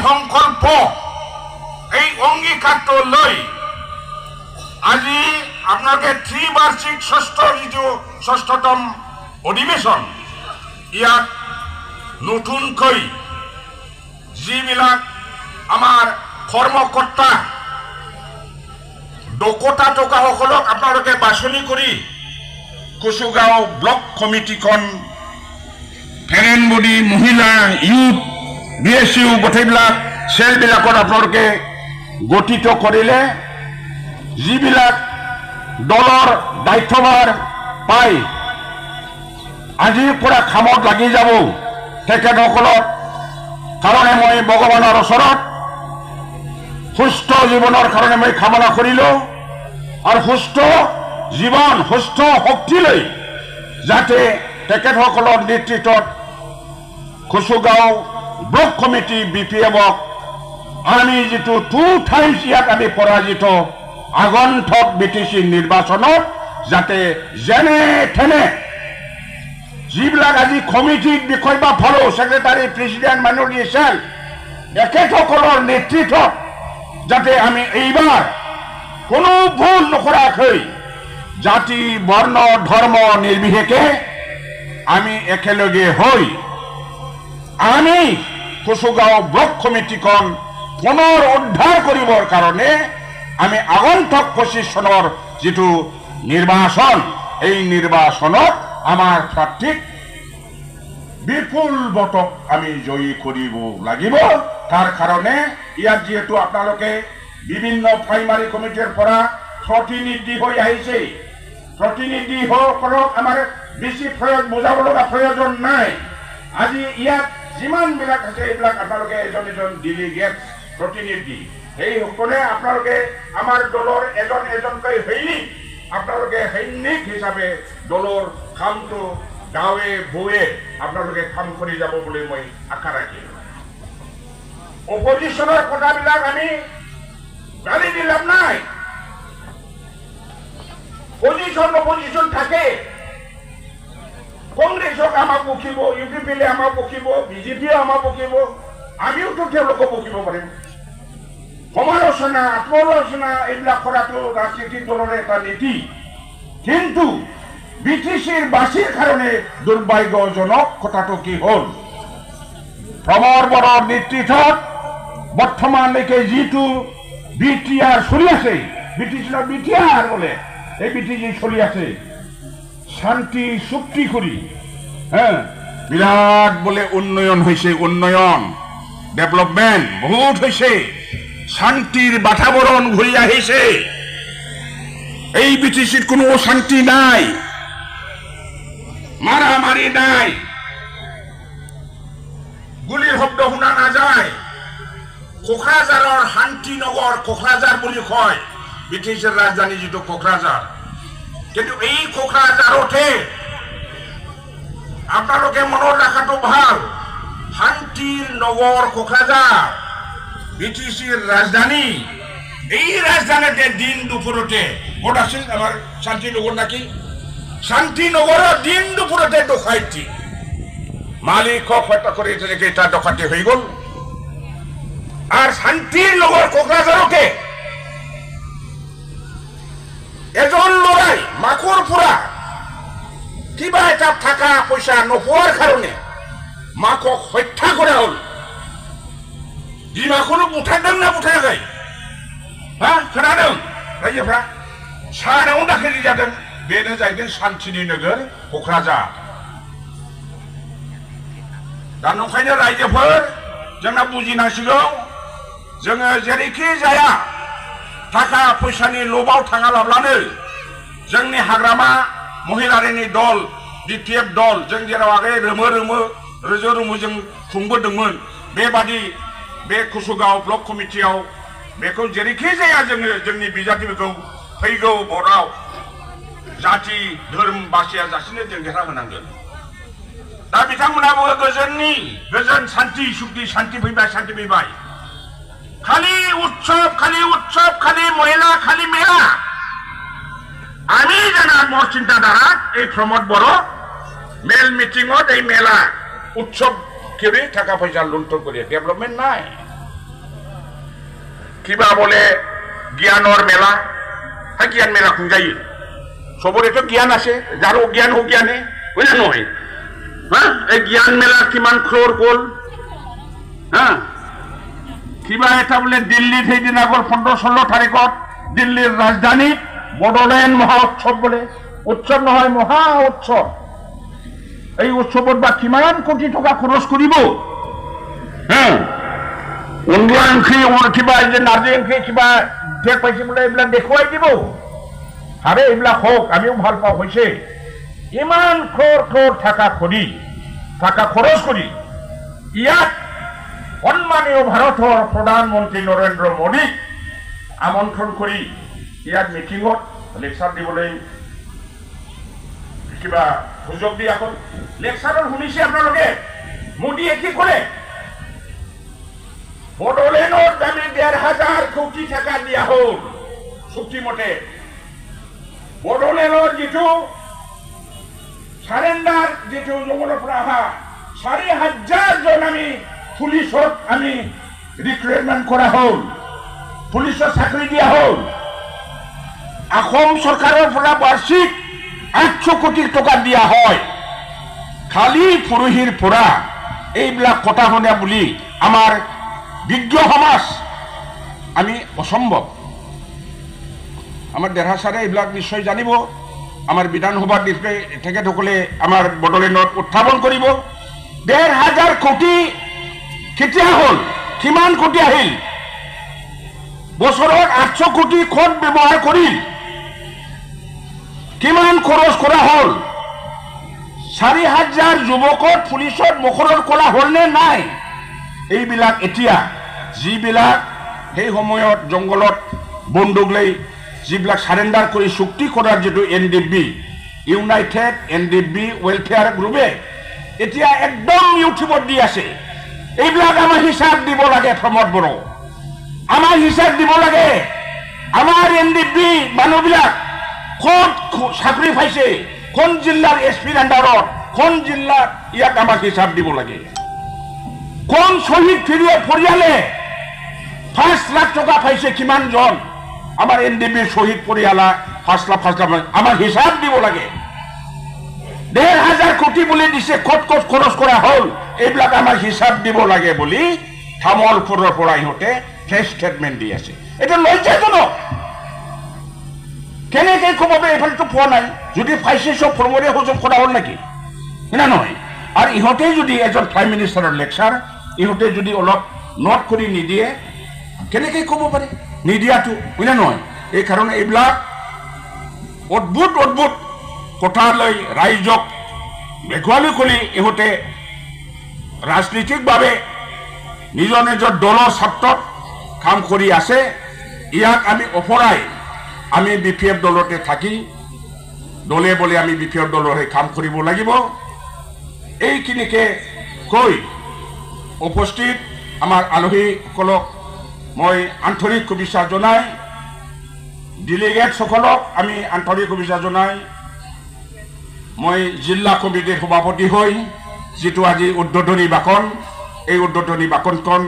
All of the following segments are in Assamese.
সংকল্প এই অঙ্গীকাৰটো লৈ আজি আপোনালোকে ত্ৰিবাৰ্ষিক ষষ্ঠতম অধিৱেশন ইয়াত নতুনকৈ যিবিলাক আমাৰ কৰ্মকৰ্তা ডকতা টকাসকলক আপোনালোকে বাছনি কৰি কুচুগাঁও ব্লক কমিটিখন ফেৰেনবডি মহিলা ইউথ BSU গোটেইবিলাক চেলবিলাকত আপোনালোকে গঠিত কৰিলে যিবিলাক দলৰ দায়িত্বভাৰ পাই আজিৰ পৰা কামত লাগি যাব তেখেতসকলৰ কাৰণে মই ভগৱানৰ ওচৰত সুস্থ জীৱনৰ কাৰণে মই কামনা কৰিলো আৰু সুস্থ জীৱন সুস্থ শক্তি লৈ যাতে তেখেতসকলৰ নেতৃত্বত কুচুগাঁও ব্লক কমিটি BPMক আমি যেটো 2 টাইমছ ইয়াত আমি পৰাজিত আগন্তুক BTC নিৰ্বাচনত যাতে যেনে তেনে যিবিলাক আজি কমিটিৰ বিষয় বা ফলো সেক্ৰেটাৰী প্ৰেসিডেন্ট মাইনৰিটি সেল একেসকলৰ নেতৃত্বত যাতে আমি এইবাৰ কোনো ভুল নকৰাকৈ জাতি বৰ্ণ ধৰ্ম নিৰ্বিশেষে আমি একেলগে হৈ আমি কুচুগাঁও ব্লক কমিটিখন পুনৰ উদ্ধাৰ কৰিবৰ কাৰণে আমি আগন্তুক 25 চনৰ যেটো নিৰ্বাচন এই নিৰ্বাচনত আমাৰ প্ৰাৰ্থীক বিপুল ভোটক আমি জয়ী কৰিব লাগিব তাৰ কাৰণে ইয়াত যেহেতু আপোনালোকে বিভিন্ন প্ৰাইমাৰী কমিটিৰ পৰা প্ৰতিনিধি হৈ আহিছে প্ৰতিনিধি সকলক আমাৰ বেছি বুজাব লগা প্ৰয়োজন নাই আজি ইয়াত যিমান বিলাক আছে এইবিলাক আপোনালোকে এজন এজন ডেলিগেট প্ৰতিনিধি এই সকলে আপোনালোকে আমাৰ দলৰ এজন এজনকৈ হৈলি আপোনালোকে সৈনিক হিচাপে দলৰ কামটো গাঁৱে ভূঞে আপোনালোকে কাম কৰি যাব বুলি মই আশা ৰাখিম অপজিশনৰ কথাবিলাক আমি গালি দি লাভ নাই অপজিশন থাকে কংগ্ৰেছক আমাক বকিব UPPলে আমাক বকিব BJPয়ে আমাক বকিব আমিও তো তেওঁলোকক বকিব পাৰিম সমালোচনা আত্মলোচনা এইবিলাক কৰাটো ৰাজনীতি দলৰ এটা নীতি কিন্তু BTCৰ বাসীৰ কাৰণে দুৰ্ভাগ্যজনক কথাটো কি হ'ল প্ৰমৰ বৰৰ নেতৃত্বত বৰ্তমানলৈকে যিটো BTR চলি আছে BTCৰ BTR বলে এই BTC চলি আছে শান্তি চুক্তি কৰি বিৰাট বলে উন্নয়ন হৈছে উন্নয়ন ডেভেলপমেন্ট বহুত হৈছে শান্তিৰ বাতাবৰণ ঘূৰি আহিছে এই BTCত কোনো শান্তি নাই মাৰামাৰি নাই গুলিৰ শব্দ শুনা নাযায় কোকৰাঝাৰৰ শান্তিনগৰ কোকৰাঝাৰ বুলি কয় BTCৰ ৰাজধানী যেটো কোকৰাঝাৰ কিন্তু এই কোকৰাঝাৰতে আপোনালোকে মনত ৰাখাটো ভাল শান্তিৰ নগৰ কোকৰাঝাৰ BTCৰ ৰাজধানী এই ৰাজধানীতে দিন দুপৰতে ভোট আছিল আমাৰ শান্তিনগৰ নাকি শান্তিনগৰৰ দিন দুপৰতে ডকাইতি মালিকক হত্যা কৰি তেনেকে এটা ডকাইতি হৈ গ'ল আৰ শান্তিৰ নগৰ কোকৰাঝাৰকে এজন লড়াই মাকুৰ পুৰা কিবা এটা টাকা পয়সা নোপোৱাৰ কারণে মাকক হত্যা করা হল জি মাকনো উঠাই দেন না উঠাই যায় হ্যাঁ खोनादों रायजोफ्रा सानाव दाखिलि जादों बेनो जाहैदों शान्तिनि नोगोर क'क्राझार दा नंखायनो रायजोफोर जोंना बुजिनांसिगौ जोङो जेरैखि जाया टाका फैसानि लबाव थाङालाब्लानो जोंनि हाग्रामा महिलारिनि दल BPF दल जों जेराव आगे रोमो रोमो जों खुंबोदोंमोन बेबादि बे कुसुगाव ब्लक कमिटियाव बेखौ जेरैखि जाया जोङो जोंनि बिजाथिफोरखौ फैगौ भटआव जाति धोरोम बासिया जासिनो जों देरहा होनांगोन दा बिथांमोनाबो गोजोन शान्ति सुक्ति शान्ति फैबाय खाली उत्सव खाली महिला खाली मेला আমি জানার মোর চিন্তাধারা এই প্রমোদ বড় মেল মিটিংত এই মেলা উৎসব করে টাকা পয়সা লুণ্ঠন করে ডেভেলপমেন্ট নাই কিবা বলে জ্ঞানৰ মেলা জ্ঞান মেলা খুঁজাই সবরেতো জ্ঞান আছে যার অজ্ঞান হোক জ্ঞানে বুঝলে নয় হ্যাঁ এই জ্ঞান মেলা কিমান ক্রোর গল হ্যাঁ কিবা এটা বলে দিল্লীত সেইদিন আগৰ 15-16 তাৰিখত দিল্লীৰ ৰাজধানীত বড়োলেণ্ড মহা উৎসৱ বলে উৎসৱ নহয় মহা উৎসৱ এই উৎসৱত বা কিমান কোটি টকা খৰচ কৰিব হ্যাঁ অন্য অংশী কিবা যে নাৰ্জী অংশী কিবা দেখ পাইছে বোলে এইবিলাক দেখুৱাই দিব আরে এইবিলাক হোক আমিও ভাল পাওঁ হৈছে ইমান ক্রোর টাকা খরচ করি ইয়াত সন্মানীয় ভারতের প্রধানমন্ত্রী নরেন্দ্র মোদী আমন্ত্রণ করি ইয়াত মিটিংত লেকচার দিবলৈ কিবা সুযোগ দি এখন লেকচারত শুনিছে আপনাদের মোদীয়ে কি করে বড়োলেণ্ডৰ দামী 1,500 কোটি টাকা দিয়া হল চুক্তি মতে বড়োলেণ্ডৰ যিটো সাৰেন্ডাৰ যেটো জঙ্গলেৰ পৰা অহা 4,500 জন আমি পুলিশত আমি ৰিক্ৰুটমেন্ট কৰা হল পুলিশত চাকৰি দিয়া হল অসম সৰকাৰেৰ পৰা বাৰ্ষিক 800 কোটি টাকা দিয়া হয় খালি পুৰোহিৰ পৰা এইবিলাক কথা শুনে বুলি আমার বিজ্ঞ সমাজ আমি অসম্ভব আমার দেহাচারে এইবিলাক নিশ্চয় জানিব আমার বিধানসভার বিষয়ে তেখেতসকলে আমার বড়োলেণ্ডত উত্থাপন কৰিব 1,500 কোটি কেতিয়া হল কিমান কোটি আহিল বছৰত 800 কোটি ক'ত ব্যৱহাৰ কৰিল কিমান খৰচ কৰা হল 4,000 যুৱকক পুলিচত মুখৰত কৰা হল নে নাই এইবিলাক এতিয়া যিবিলাক সেই সময়ত জংগলত বন্দুক লৈ যিবিলাক সারেন্ডার করে চুক্তি করার যেটো NDB ইউনাইটেড NDB ওয়েলফেয়ার গ্রুপে এতিয়া একদম ইউটিউবত দি আছে এইবিলাক আমার হিসাব দিব লাগে প্রমোদ বড় আমার হিসাব দিব লাগে আমার NDB মানুহবিলাক কোন চাকরি পাইছে কোন জিলার এসপির আন্ডারত কোন জিলার ইয়াক আমার হিসাব দিব লাগে কোন শহীদ পরিয়ালে 5 লাখ টাকা পাইছে কিমান জন আমার NDB শহীদ পরিয়ালা 5 লাখ আমার হিসাব দিব লাগে 1,500 কোটি বলে দিছে কত খরচ করা হল এইবিলাক আমার হিসাব দিব লাগে বলি থামলপুরের পৰা ইহঁতে ফেস স্টেটমেন্ট দি আছে এটা লজ্জাজনক কেনেকে কমাবে এফালেতো পোৱা নাই যদি পাইছে সব ফর্মরে হজম করা হল নাকি না নহয় আর ইহঁতে যদি এজন প্রাইম মিনিস্টারের লেকচার ইহঁতে যদি অলপ নোট করে নিদিয়ে কেনেকে কব পারে নিদিয়াটো বুঝলে নহয় এই কারণে এইবিলাক অদ্ভুত কথা লৈ রাইজক বেকুৱালি কৰি ইহঁতে ৰাজনীতিকভাৱে নিজৰ দলৰ স্বাৰ্থত কাম কৰি আছে ইয়াক আমি অপৰাই আমি BPF দলতে থাকি দলে বলে আমি BPF দলৰ কাম কৰিব লাগিব এইখিনিকে কৈ উপস্থিত আমাৰ আলহীসকলক মই আন্তৰিক শুভেচ্ছা জনাই ডিলিগেট সকলক আমি আন্তৰিক শুভেচ্ছা জনাই মই জিলা কমিটিৰ সভাপতি হৈ যেটো আজি উদ্বোধনী ভাষণ এই উদ্বোধনী ভাষণখন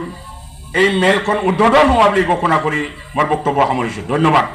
এই মেলখন উদ্বোধন হোৱা বুলি ঘোষণা কৰি মই বক্তব্য সামৰিছোঁ ধন্যবাদ।